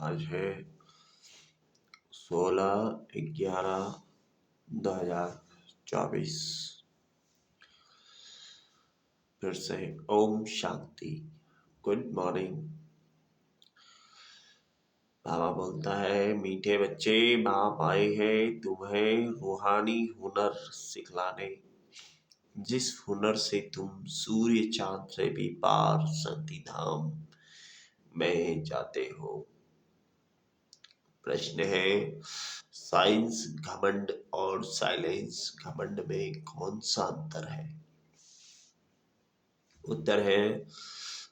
आज है 16/11/2024। फिर से ओम शांति। Good morning. बाबा बोलता है, मीठे बच्चे, बाप आए हैं तुम्हें रूहानी हुनर सिखलाने, जिस हुनर से तुम सूर्य चांद से भी पार शांति धाम में जाते हो। प्रश्न है, साइंस घमंड और साइलेंस घमंड में कौन सा अंतर है? उत्तर है,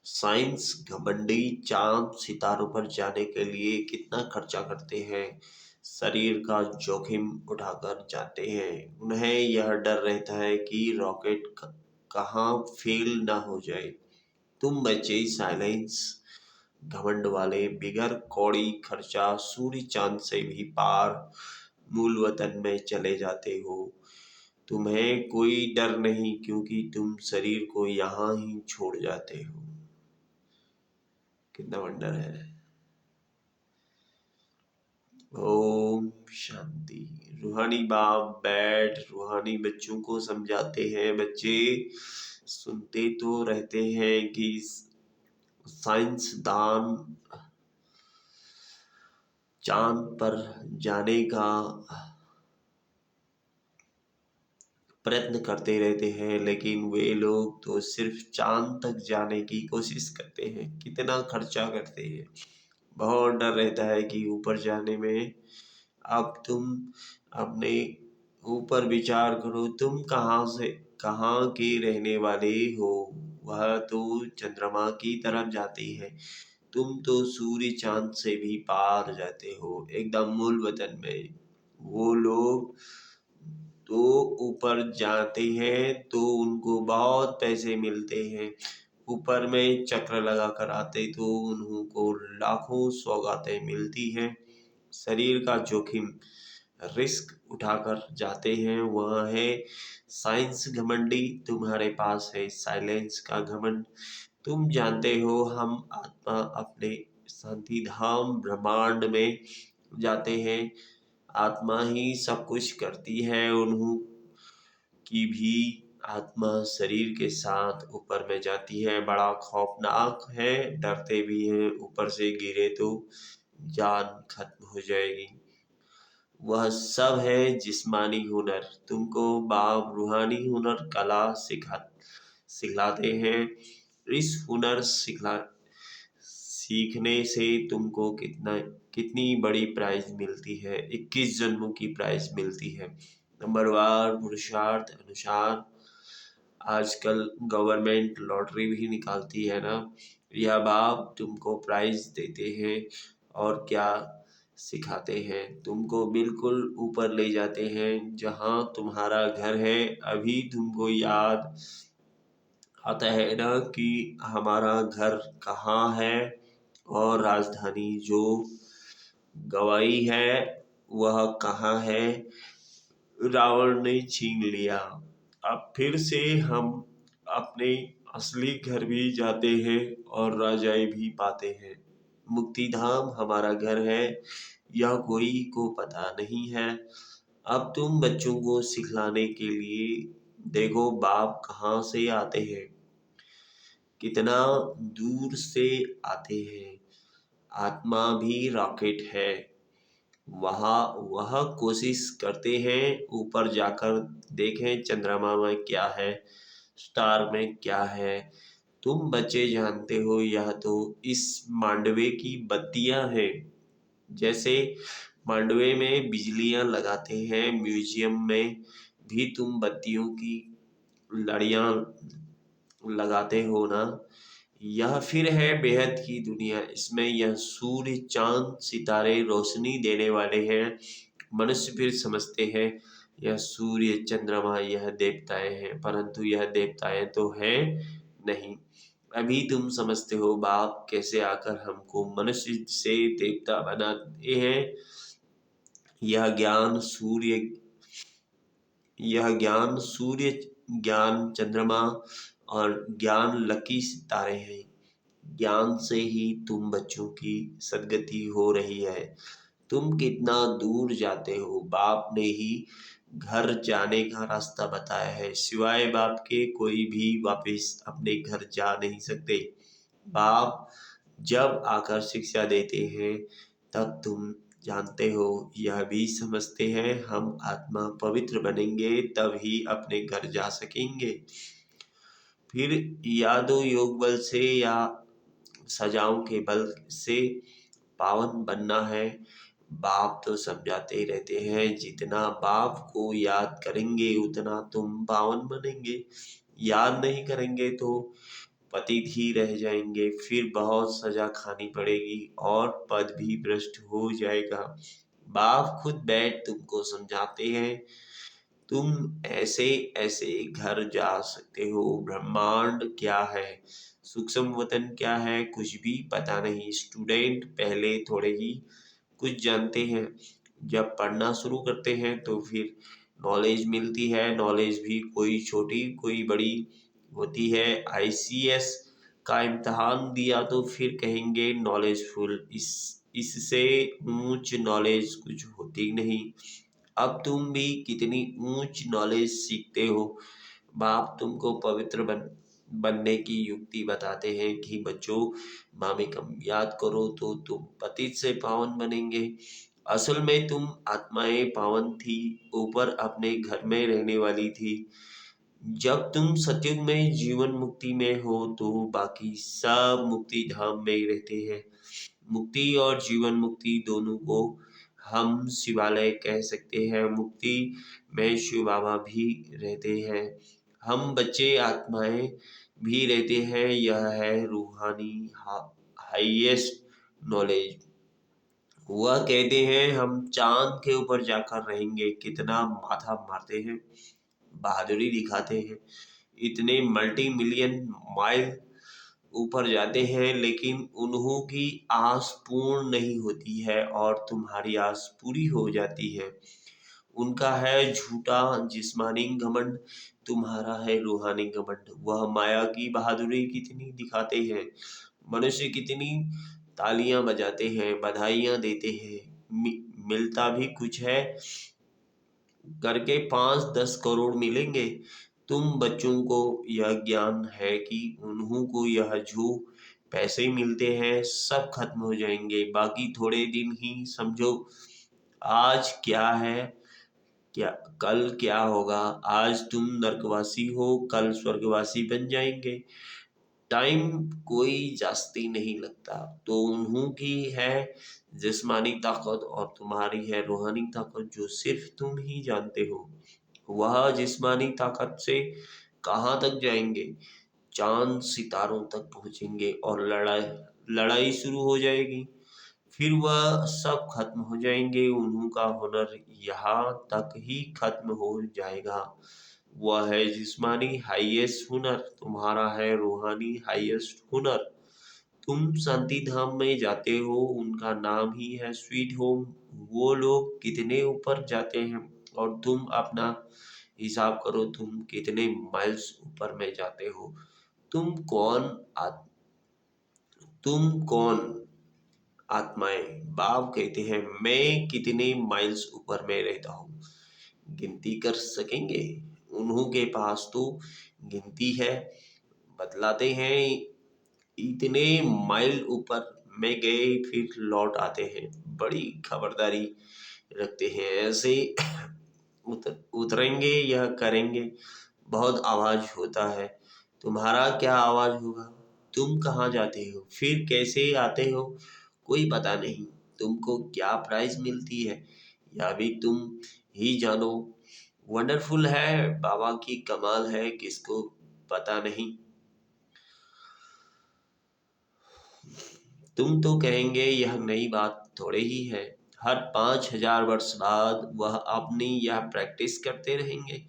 साइंस घमंडी चांद सितारों पर जाने के लिए कितना खर्चा करते हैं, शरीर का जोखिम उठाकर जाते हैं। उन्हें यह डर रहता है कि रॉकेट कहाँ फेल ना हो जाए। तुम बच्चे साइलेंस घमंड वाले बिगर कौड़ी खर्चा सूर्य चांद से भी पार मूल वतन में चले जाते हो। तुम्हें कोई डर नहीं, क्योंकि तुम शरीर को यहाँ ही छोड़ जाते हो। कितना वंडर है। ओम शांति। रूहानी बाप बैठ रूहानी बच्चों को समझाते हैं। बच्चे सुनते तो रहते हैं कि साइंसदान चांद पर जाने का प्रयत्न करते रहते हैं, लेकिन वे लोग तो सिर्फ चांद तक जाने की कोशिश करते हैं। कितना खर्चा करते हैं। बहुत डर रहता है कि ऊपर जाने में। अब तुम अपने ऊपर विचार करो, तुम कहाँ के रहने वाले हो। वह तो चंद्रमा की तरफ जाती है, तुम तो सूर्य चांद से भी पार जाते हो, एकदम मूल वतन में। वो लोग तो ऊपर जाते हैं तो उनको बहुत पैसे मिलते हैं। ऊपर में चक्र लगा कर आते तो उनको लाखों सौगातें मिलती हैं। शरीर का जोखिम रिस्क उठाकर जाते हैं। वह है साइंस घमंडी, तुम्हारे पास है साइलेंस का घमंड। तुम जानते हो हम आत्मा अपने शांति धाम ब्रह्मांड में जाते हैं। आत्मा ही सब कुछ करती है। उन्हों की भी आत्मा शरीर के साथ ऊपर में जाती है। बड़ा खौफनाक है, डरते भी हैं, ऊपर से गिरे तो जान खत्म हो जाएगी। वह सब है जिस्मानी हुनर। तुमको बाप रूहानी हुनर कला सिखलाते हैं। इस हुनर सीखने से तुमको कितनी बड़ी प्राइज मिलती है। 21 जन्मों की प्राइज मिलती है। नंबरवार पुरुषार्थ अनुसार आजकल गवर्नमेंट लॉटरी भी निकालती है ना। यह बाप तुमको प्राइज देते हैं और क्या सिखाते हैं, तुमको बिल्कुल ऊपर ले जाते हैं जहां तुम्हारा घर है। अभी तुमको याद आता है ना कि हमारा घर कहाँ है, और राजधानी जो गवाई है वह कहाँ है। रावण ने छीन लिया। अब फिर से हम अपने असली घर भी जाते हैं और राजाई भी पाते हैं। मुक्ति धाम हमारा घर है, यह कोई को पता नहीं है। अब तुम बच्चों को सिखलाने के लिए देखो बाप कहाँ से आते हैं, कितना दूर से आते हैं। आत्मा भी रॉकेट है। वह कोशिश करते हैं ऊपर जाकर देखें चंद्रमा में क्या है, स्टार में क्या है। तुम बच्चे जानते हो यह तो इस मांडवे की बत्तियां हैं। जैसे मांडवे में बिजलियां लगाते हैं, म्यूजियम में भी तुम बत्तियों की लड़ियां लगाते हो ना। यह फिर है बेहद की दुनिया। इसमें यह सूर्य चांद सितारे रोशनी देने वाले हैं। मनुष्य फिर समझते हैं यह सूर्य चंद्रमा यह देवताएं हैं, परंतु यह देवताएं तो हैं नहीं। अभी तुम समझते हो बाप कैसे आकर हमको मनुष्य से देवता बनाते हैं। यह ज्ञान सूर्य ज्ञान चंद्रमा और ज्ञान लकी सितारे हैं। ज्ञान से ही तुम बच्चों की सदगति हो रही है। तुम कितना दूर जाते हो, बाप ने ही घर जाने का रास्ता बताया है। सिवाय बाप के कोई भी वापस अपने घर जा नहीं सकते। बाप जब आकर शिक्षा देते हैं तब तुम जानते हो, यह भी समझते हैं हम आत्मा पवित्र बनेंगे तब ही अपने घर जा सकेंगे। फिर यादों योग बल से या सजाओं के बल से पावन बनना है। बाप तो समझाते ही रहते हैं, जितना बाप को याद करेंगे उतना तुम पावन बनेंगे। याद नहीं करेंगे तो पतित ही रह जाएंगे, फिर बहुत सजा खानी पड़ेगी और पद भी भ्रष्ट हो जाएगा। बाप खुद बैठ तुमको समझाते हैं, तुम ऐसे ऐसे घर जा सकते हो। ब्रह्मांड क्या है, सूक्ष्म वतन क्या है, कुछ भी पता नहीं। स्टूडेंट पहले थोड़े ही कुछ जानते हैं, जब पढ़ना शुरू करते हैं तो फिर नॉलेज मिलती है। नॉलेज भी कोई छोटी कोई बड़ी होती है। आईसीएस का इम्तहान दिया तो फिर कहेंगे नॉलेजफुल, इससे ऊंच नॉलेज कुछ होती नहीं। अब तुम भी कितनी ऊंच नॉलेज सीखते हो। बाप तुमको पवित्र बनने की युक्ति बताते हैं कि बच्चों, मामे कम याद करो तो तुम पतित से पावन बनेंगे। असल में तुम आत्माएं पावन थी, ऊपर अपने घर में रहने वाली थी। जब तुम सतयुग में जीवन मुक्ति में हो तो बाकी सब मुक्ति धाम में ही रहते हैं। मुक्ति और जीवन मुक्ति दोनों को हम शिवालय कह सकते हैं। मुक्ति में शिव बाबा भी रहते हैं, हम बच्चे आत्माएं भी रहते हैं। यह है रूहानी हाईएस्ट नॉलेज। वह कहते हैं हम चांद के ऊपर जाकर रहेंगे, कितना माथा मारते हैं, बहादुरी दिखाते हैं। इतने मल्टी मिलियन माइल ऊपर जाते हैं, लेकिन उन्हों की आस पूर्ण नहीं होती है और तुम्हारी आस पूरी हो जाती है। उनका है झूठा जिस्मानी घमंड, तुम्हारा है रूहानी घमंड। वह माया की बहादुरी कितनी दिखाते हैं, मनुष्य कितनी तालियां बजाते हैं, बधाइयां देते हैं, मिलता भी कुछ है, करके 5-10 करोड़ मिलेंगे। तुम बच्चों को यह ज्ञान है कि उन्हों को यह जो पैसे मिलते हैं सब खत्म हो जाएंगे, बाकी थोड़े दिन ही समझो। आज क्या है, क्या कल क्या होगा। आज तुम नरकवासी हो, कल स्वर्गवासी बन जाएंगे। टाइम कोई जास्ती नहीं लगता। तो उन्हों की है जिस्मानी ताकत और तुम्हारी है रूहानी ताकत, जो सिर्फ तुम ही जानते हो। वह जिस्मानी ताकत से कहाँ तक जाएंगे, चांद सितारों तक पहुंचेंगे और लड़ाई लड़ाई शुरू हो जाएगी। फिर वह सब खत्म हो जाएंगे, उन्हों का हुनर यहाँ तक ही खत्म हो जाएगा। वह है जिस्मानी हाईएस्ट हुनर, तुम्हारा है रूहानी हाईएस्ट हुनर। तुम शांति धाम में जाते हो, उनका नाम ही है स्वीट होम। वो लोग कितने ऊपर जाते हैं और तुम अपना हिसाब करो, तुम कितने माइल्स ऊपर में जाते हो। तुम कौन तुम कौन आत्माएं। बाप कहते हैं मैं कितने माइल्स ऊपर में रहता हूँ, गिनती कर सकेंगे। उन्हों के पास तो गिनती है। बतलाते हैं इतने माइल ऊपर में गए फिर लौट आते हैं, बड़ी खबरदारी रखते हैं। ऐसे उतरेंगे यह करेंगे, बहुत आवाज होता है। तुम्हारा क्या आवाज होगा, तुम कहाँ जाते हो, फिर कैसे आते हो, कोई पता नहीं। तुमको क्या प्राइज मिलती है या भी तुम ही जानो। वंडरफुल है, बाबा की कमाल है, किसको पता नहीं। तुम तो कहेंगे यह नई बात थोड़े ही है, हर 5,000 वर्ष बाद वह अपनी यह प्रैक्टिस करते रहेंगे।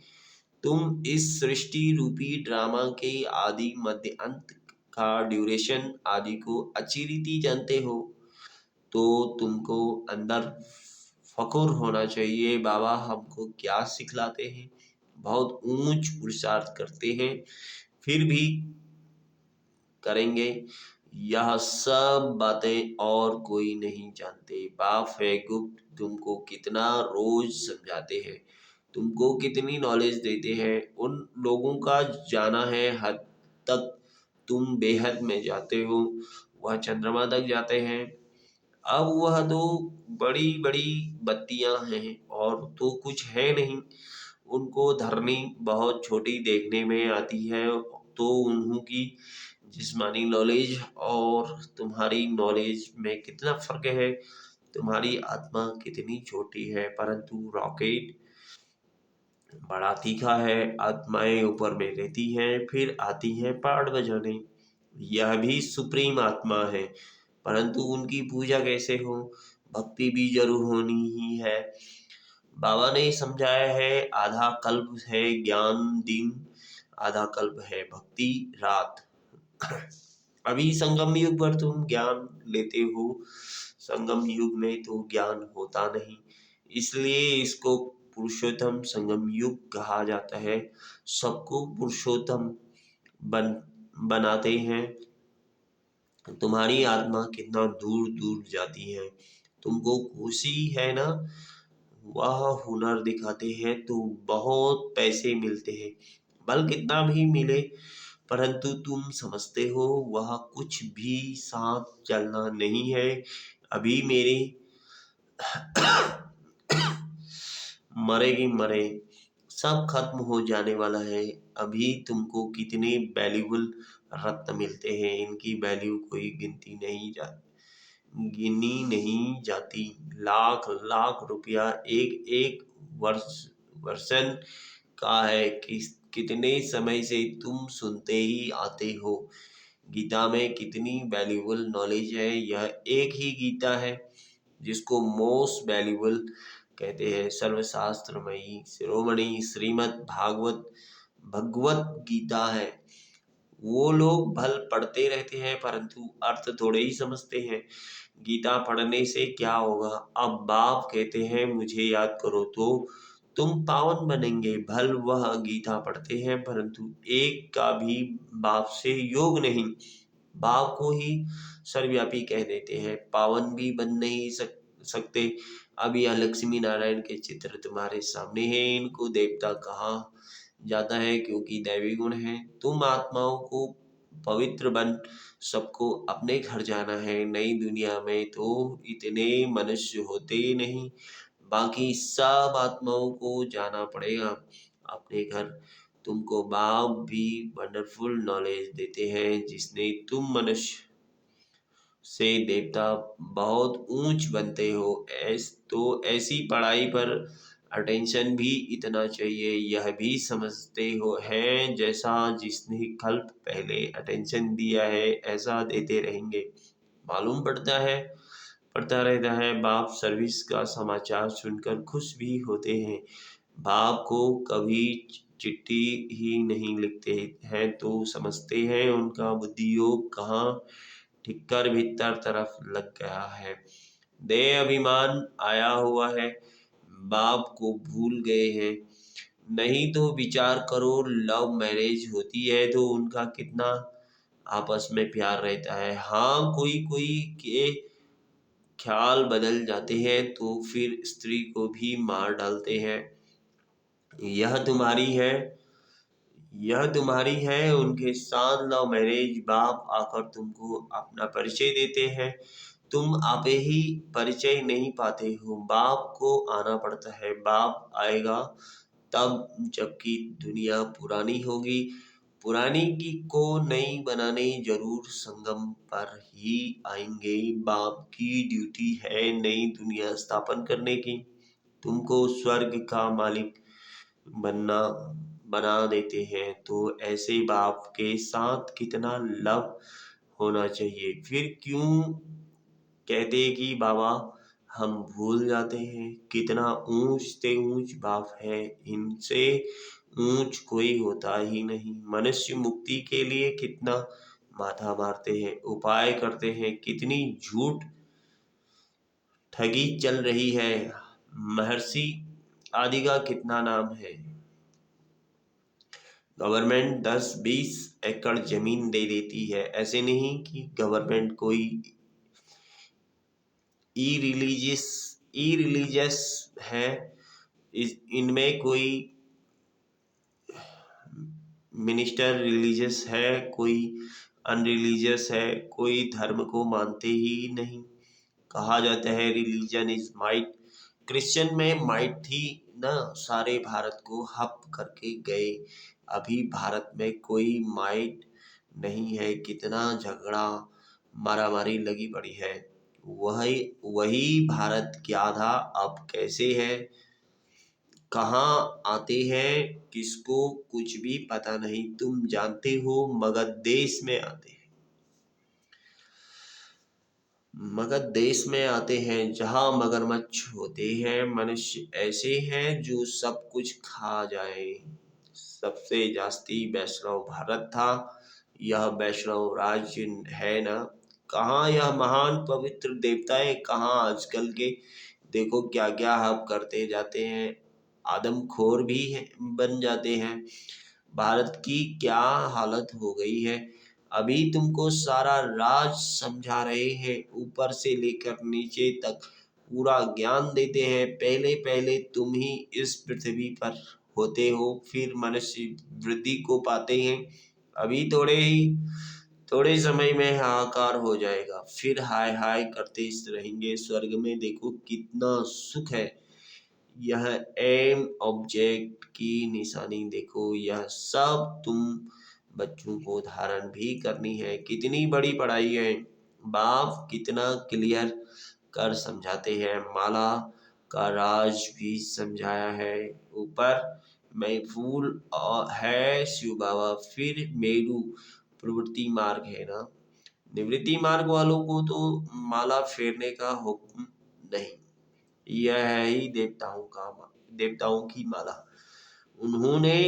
तुम इस सृष्टि रूपी ड्रामा के आदि मध्य अंत का ड्यूरेशन आदि को अच्छी रीति जानते हो, तो तुमको अंदर फखुर होना चाहिए। बाबा हमको क्या सिखलाते हैं, बहुत ऊंच पुरुषार्थ करते हैं, फिर भी करेंगे। यह सब बातें और कोई नहीं जानते। बाप है गुप्त, तुमको कितना रोज समझाते हैं, तुमको कितनी नॉलेज देते हैं। उन लोगों का जाना है हद तक तुम बेहद में जाते हो, वह चंद्रमा तक जाते हैं। अब वह दो बड़ी बड़ी बत्तियां हैं और तो कुछ है नहीं। उनको धरनी बहुत छोटी देखने में आती है। तो उन्हों की जिस्मानी नॉलेज और तुम्हारी नॉलेज में कितना फर्क है। तुम्हारी आत्मा कितनी छोटी है, परंतु रॉकेट बड़ा तीखा है। आत्माएं ऊपर में रहती हैं, फिर आती हैं पहाड़ बजाने। यह भी सुप्रीम आत्मा है, परंतु उनकी पूजा कैसे हो, भक्ति भी जरूर होनी ही है। बाबा ने समझाया है, आधा कल्प है ज्ञान दिन, आधा कल्प है भक्ति रात। अभी संगम युग पर तुम ज्ञान लेते हो, संगम युग में तो ज्ञान होता नहीं, इसलिए इसको पुरुषोत्तम संगम युग कहा जाता है। सबको पुरुषोत्तम बन बनाते हैं। तुम्हारी आत्मा कितना दूर दूर जाती है, तुमको खुशी है ना। वह हुनर दिखाते हैं तो बहुत पैसे मिलते हैं, बल कितना भी मिले, परंतु तुम समझते हो वह कुछ भी साथ चलना नहीं है। अभी मेरी मरेगी मरे, सब खत्म हो जाने वाला है। अभी तुमको कितने वैल्यूबल रत्न मिलते हैं, इनकी वैल्यू कोई गिनी नहीं जाती। लाख लाख रुपया एक एक वर्षन का है। कितने समय से तुम सुनते ही आते हो। गीता में कितनी वैल्यूबल नॉलेज है। यह एक ही गीता है जिसको मोस्ट वैल्यूबल कहते हैं। सर्वशास्त्रमयी शिरोमणि श्रीमद् भागवत भगवत गीता है। वो लोग भल पढ़ते रहते हैं, परंतु अर्थ थोड़े ही समझते हैं। गीता पढ़ने से क्या होगा। अब बाप कहते हैं मुझे याद करो तो तुम पावन बनेंगे। भल वह गीता पढ़ते हैं, परंतु एक का भी बाप से योग नहीं। बाप को ही सर्वव्यापी कह देते हैं, पावन भी बन नहीं सकते। अब यह लक्ष्मी नारायण के चित्र तुम्हारे सामने हैं, इनको देवता कहा जाता है क्योंकि दैवी गुण है। तुम आत्माओं को पवित्र बन सबको अपने घर जाना है। नई दुनिया में तो इतने मनुष्य होते नहीं, बाकी सब आत्माओं को जाना पड़ेगा अपने घर। तुमको बाप भी वंडरफुल नॉलेज देते हैं, जिसने तुम मनुष्य से देवता बहुत ऊंच बनते हो। तो ऐसी पढ़ाई पर अटेंशन भी इतना चाहिए। यह भी समझते हो हैं, जैसा जिसने कल्प पहले अटेंशन दिया है ऐसा देते रहेंगे। मालूम पड़ता रहता है। बाप सर्विस का समाचार सुनकर खुश भी होते हैं। बाप को कभी चिट्ठी ही नहीं लिखते हैं तो समझते हैं उनका बुद्धि योग कहाँ ठिक्कर भीतर तरफ लग गया है। देह अभिमान आया हुआ है, बाप को भूल गए हैं। नहीं तो विचार करो, लव मैरिज होती है तो उनका कितना आपस में प्यार रहता है। हाँ, कोई कोई के ख्याल बदल जाते हैं तो फिर स्त्री को भी मार डालते हैं। यह तुम्हारी है यह तुम्हारी है उनके साथ लव मैरिज। बाप आकर तुमको अपना परिचय देते हैं, तुम आपे ही परिचय नहीं पाते हो। बाप को आना पड़ता है। बाप आएगा तब जबकि दुनिया पुरानी होगी। पुरानी की को नई बनाने जरूर संगम पर ही आएंगे। बाप की ड्यूटी है नई दुनिया स्थापन करने की। तुमको स्वर्ग का मालिक बनना बना देते हैं, तो ऐसे बाप के साथ कितना लव होना चाहिए। फिर क्यों कहते कि बाबा हम भूल जाते हैं। कितना ऊंच से ऊंच बाप है, इनसे ऊंच कोई होता ही नहीं। मनुष्य मुक्ति के लिए कितना माथा मारते हैं, उपाय करते हैं, कितनी झूठ ठगी चल रही है। महर्षि आदि का कितना नाम है, गवर्नमेंट 10-20 एकड़ जमीन दे देती है। ऐसे नहीं कि गवर्नमेंट कोई ई रिलीजियस है, इनमें कोई मिनिस्टर रिलीजियस है, कोई अनरिलीजियस है, कोई धर्म को मानते ही नहीं। कहा जाता है रिलीजन इज माइट। क्रिश्चियन में माइट थी ना, सारे भारत को हप करके गए। अभी भारत में कोई माइट नहीं है। कितना झगड़ा मारामारी लगी पड़ी है। वही वही भारत क्या था अब कैसे है, कहाँ आते हैं, किसको कुछ भी पता नहीं। तुम जानते हो मगध देश में आते हैं। मगध देश में आते हैं जहाँ मगरमच्छ होते हैं। मनुष्य ऐसे हैं जो सब कुछ खा जाए। सबसे जास्ती वैष्णव भारत था। यह वैष्णव राज्य है ना। कहाँ यह महान पवित्र देवताएं, कहाँ आजकल के देखो क्या क्या हब करते जाते हैं। आदमखोर भी बन जाते हैं। भारत की क्या हालत हो गई है। अभी तुमको सारा राज समझा रहे हैं, ऊपर से लेकर नीचे तक पूरा ज्ञान देते हैं। पहले पहले तुम ही इस पृथ्वी पर होते हो, फिर मनुष्य वृद्धि को पाते हैं। अभी थोड़े समय में हाहाकार हो जाएगा, फिर हाय हाय करते रहेंगे। स्वर्ग में देखो कितना सुख है। यह एम ऑब्जेक्ट की निशानी देखो। यह सब तुम बच्चों को धारण भी करनी है। कितनी बड़ी पढ़ाई है। बाप कितना क्लियर कर समझाते हैं। माला का राज भी समझाया है। ऊपर महफूल है शिव बाबा, फिर मेरू प्रवृत्ति मार्ग है ना। निवृत्ति मार्ग वालों को तो माला फेरने का हुक्म नहीं। यह है ही देवताओं की माला। उन्होंने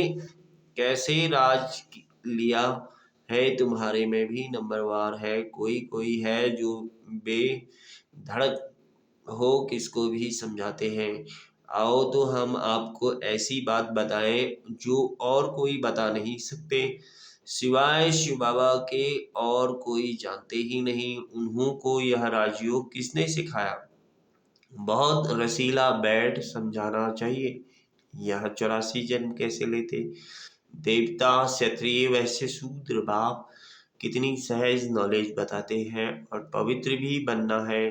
कैसे राज लिया है, तुम्हारे में भी नंबरवार है। कोई कोई है जो बेधड़क हो किसको भी समझाते हैं। आओ तो हम आपको ऐसी बात बताएं जो और कोई बता नहीं सकते। सिवाय शिव बाबा के और कोई जानते ही नहीं। उन्हों को यह राजयोग किसने सिखाया। बहुत रसीला बैठ समझाना चाहिए। यह 84 जन्म कैसे लेते। देवता क्षत्रिय वैश्य शूद्र बाप कितनी सहज नॉलेज बताते हैं। और पवित्र भी बनना है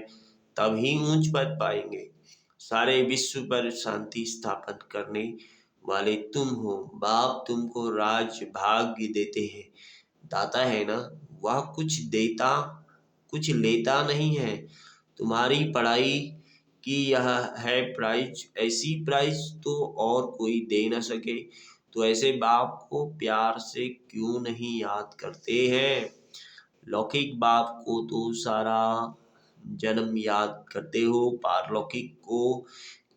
तभी ऊंच पद पाएंगे। सारे विश्व पर शांति स्थापन करने वाले तुम हो। बाप तुमको राज भाग्य देते हैं। दाता है ना, वह कुछ देता कुछ लेता नहीं है। तुम्हारी पढ़ाई की यह है प्राइज। ऐसी प्राइज तो और कोई दे न सके। तो ऐसे बाप को प्यार से क्यों नहीं याद करते हैं। लौकिक बाप को तो सारा जन्म याद करते हो, पारलौकिक को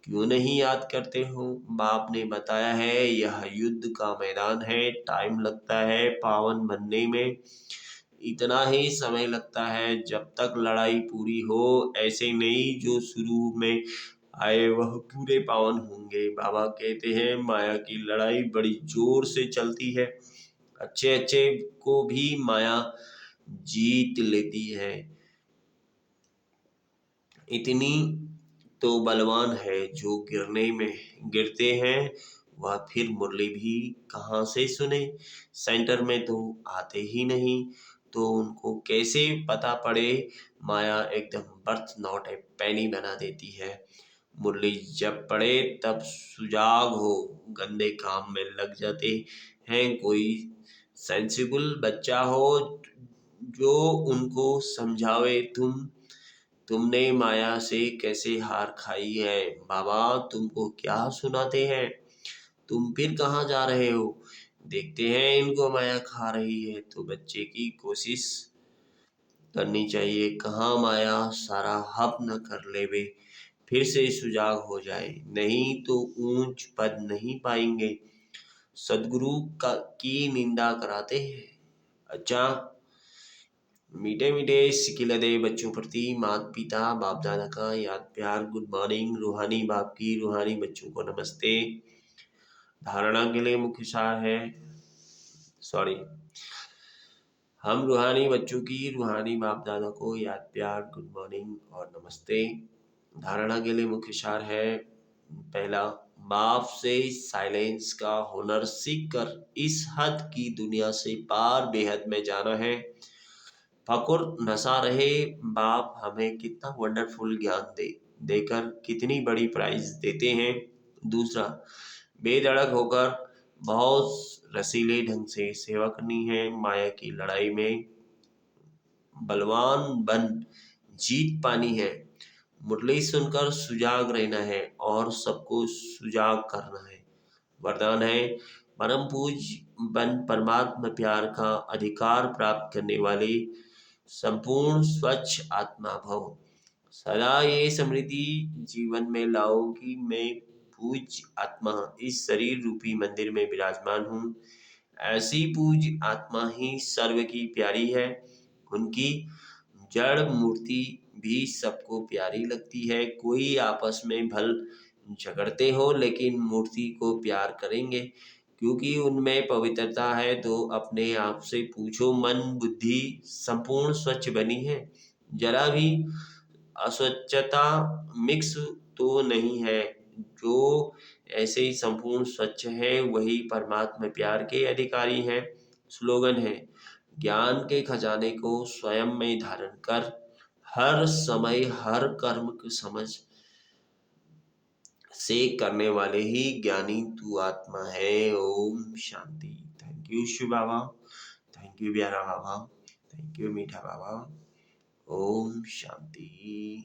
क्यों नहीं याद करते हो। बाप ने बताया है यह युद्ध का मैदान है। टाइम लगता है पावन बनने में, इतना ही समय लगता है जब तक लड़ाई पूरी हो। ऐसे नहीं जो शुरू में आए वह पूरे पावन होंगे। बाबा कहते हैं माया की लड़ाई बड़ी जोर से चलती है। अच्छे अच्छे को भी माया जीत लेती है। इतनी तो बलवान है जो गिरते हैं वह फिर मुरली भी कहाँ से सुने। सेंटर में तो आते ही नहीं, तो उनको कैसे पता पड़े। माया एकदम बर्थ नॉट ए पैनी बना देती है। मुरली जब पड़े तब सुजाग हो, गंदे काम में लग जाते हैं। कोई सेंसिबल बच्चा हो जो उनको समझावे। तुमने माया से कैसे हार खाई है। बाबा तुमको क्या सुनाते हैं। तुम फिर कहाँ जा रहे हो। देखते हैं इनको माया खा रही है तो बच्चे की कोशिश करनी चाहिए। कहाँ माया सारा हप न कर लेवे, फिर से सुजाग हो जाए। नहीं तो ऊंच पद नहीं पाएंगे। सदगुरु की निंदा कराते हैं। अच्छा, मीठे मीठे सिकिलदे बच्चों प्रति माता पिता बाप दादा का याद प्यार गुड मॉर्निंग। रूहानी बाप की रूहानी बच्चों को नमस्ते। धारणा के लिए मुख्य सार है सॉरी, हम रूहानी बच्चों की रूहानी बाप दादा को याद, प्यार, गुड मॉर्निंग और नमस्ते। धारणा के लिए मुख्य सार है, पहला, बाप से साइलेंस का हुनर सीख कर इस हद की दुनिया से पार बेहद में जाना है। ठाकुर नशा रहे बाप हमें कितना वंडरफुल ज्ञान देकर कितनी बड़ी प्राइज देते हैं। दूसरा, बेधड़क होकर बहुत रसीले ढंग से सेवा करनी है, माया की लड़ाई में बलवान बन जीत पानी है, मुरली सुनकर सुजाग रहना है और सबको सुजाग करना है। वरदान है, परम पूज बन परमात्मा प्यार का अधिकार प्राप्त करने वाले संपूर्ण स्वच्छ आत्मा भव। सदा ये समृद्धि जीवन में लाओ कि मैं पूज आत्मा इस शरीर रूपी मंदिर में विराजमान हूँ। ऐसी पूज आत्मा ही सर्व की प्यारी है। उनकी जड़ मूर्ति भी सबको प्यारी लगती है। कोई आपस में भल झगड़ते हो लेकिन मूर्ति को प्यार करेंगे क्योंकि उनमें पवित्रता है। तो अपने आप से पूछो, मन बुद्धि संपूर्ण स्वच्छ बनी है? जरा भी अस्वच्छता मिक्स तो नहीं है? जो ऐसे ही संपूर्ण स्वच्छ है वही परमात्मा प्यार के अधिकारी हैं। स्लोगन है, ज्ञान के खजाने को स्वयं में धारण कर हर समय हर कर्म की समझ से करने वाले ही ज्ञानी तू आत्मा है। ओम शांति। Thank you Shiv Baba, thank you प्यारा बाबा, थैंक यू मीठा बाबा। ओम शांति।